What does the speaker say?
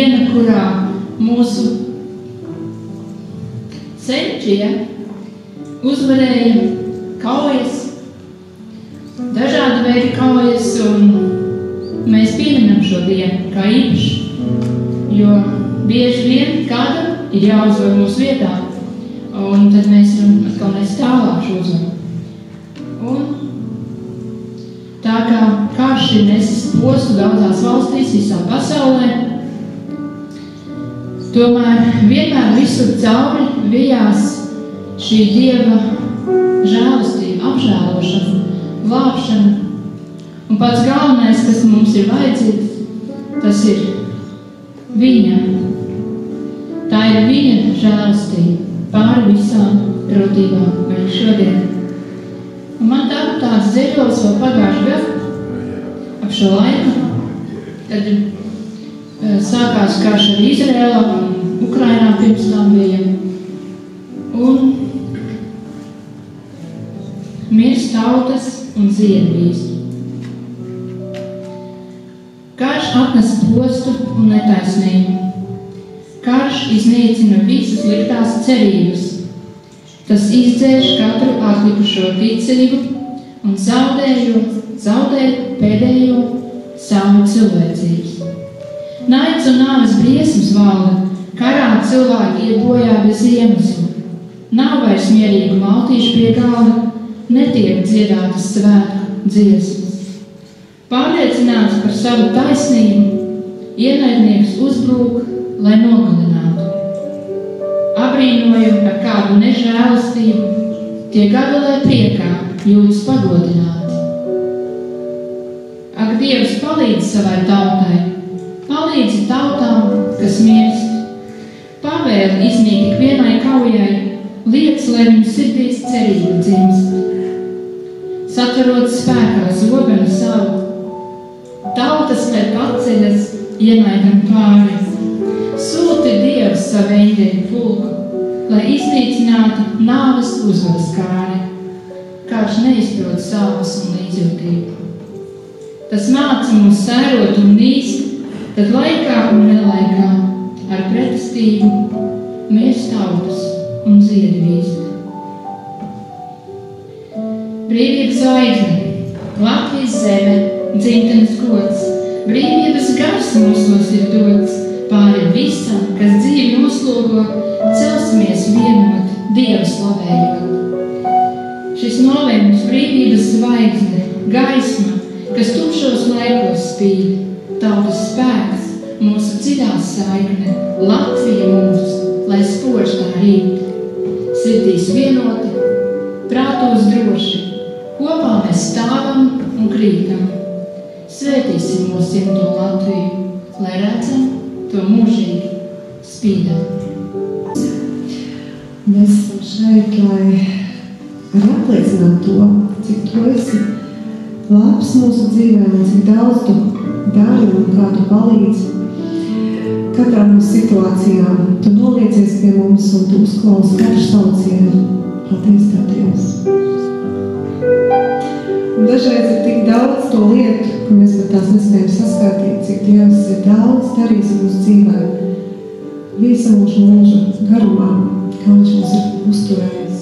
diena, kurā mūsu senčie uzvarēja kaujas, dažādi veidi kaujas, un mēs pieminam šo dienu kā īpaši, jo bieži vien kādam ir jāuzvar mūsu vietā, un tad mēs varam atkal nes tālāk šo uzvaru. Un tā kā karš ir nesis postu daudzās valstīs visā pasaulē, tomēr vienmēr visur cauri vijās šī Dieva žēlastība, apžēlošana, glābšana. Un pats galvenais, kas mums ir vajadzīgs, tas ir viņa. Tā ir viņa žēlastība pāri visām grūtībām arī šodien. Un man tāds dzēļos vēl pagājuši gadu ap šo laiku, kad sākās karš ar Izraēlā un Ukrainā pirms tam bija. Un mirst tautas un ziedvīst. Karš atnes postu un netaisnību. Karš iznīcina visas liktās cerības. Tas izdzēš katru atlikušo ticību un zaudē pēdējo savu cilvēcības. Naids un nāves briesmas valda, karā cilvēki iet bojā bez iemesla. Nav vairs mierīgu maltīšu pie galda, netiek dziedātas svētku dziesmas. Pārliecināts par savu taisnību, ienaidnieks uzbrūk, lai nogalinātu. Abrīnoju ar kādu nežēlastību, tie gabalē priekā jūtas pagodināti. Ak, Dievs palīdz savai tautai, palīdzi tautām, kas mirst. Pavēli iznīt ikvienai kaujai, liec, lai viņu sirdīs cerība dzimst. Satverot spēkā zobenu savu, tautas pēc paceļas ienaidam pāri. Sūti Dievs savu eņģeļu pulku, lai iznīcinātu nāves uzvaras kāri. Karš neizprot sāpes un līdzjūtību. Tas māca mums sērot un nīst, tad laikā un nelaikā ar pretestību mirst tautas un ziedvīst. Brīvības zvaigzne, Latvijas zeme, dzimtenes gods, brīvības gars mūsos ir dots, pāri visam, kas dzīvi noslogo, celsimies vienot, Dievu slavējot. Šis novembris brīvības zvaigzne, gaisma, kas tumšos laikos spīd, tautas spēks, mūsu dziļās saikne, Latvija mūs, lai spož tā rīt. Sirdīs vienoti, prātos droši, kopā mēs stāvam un krītam. Svētīsim mūsu dzimto Latviju, lai redzam to mūžīgi spīdam. Mēs esam šeit, lai apliecinātu to, cik tu esi labs mūsu dzīvē un cik daudz tu dari un kā tu palīdzi. Katrā no situācijām tu noliecies pie mums un tu uzklausi katru saucienu. Paldies Tev, Dievs! Un dažreiz ir tik daudz to lietu, ka mēs pat tās nespējam saskatīt, cik Dievs ir daudz darījis mūsu dzīvē. Visa mūsu mūža garumā, kā Viņš mūs ir uzturējis.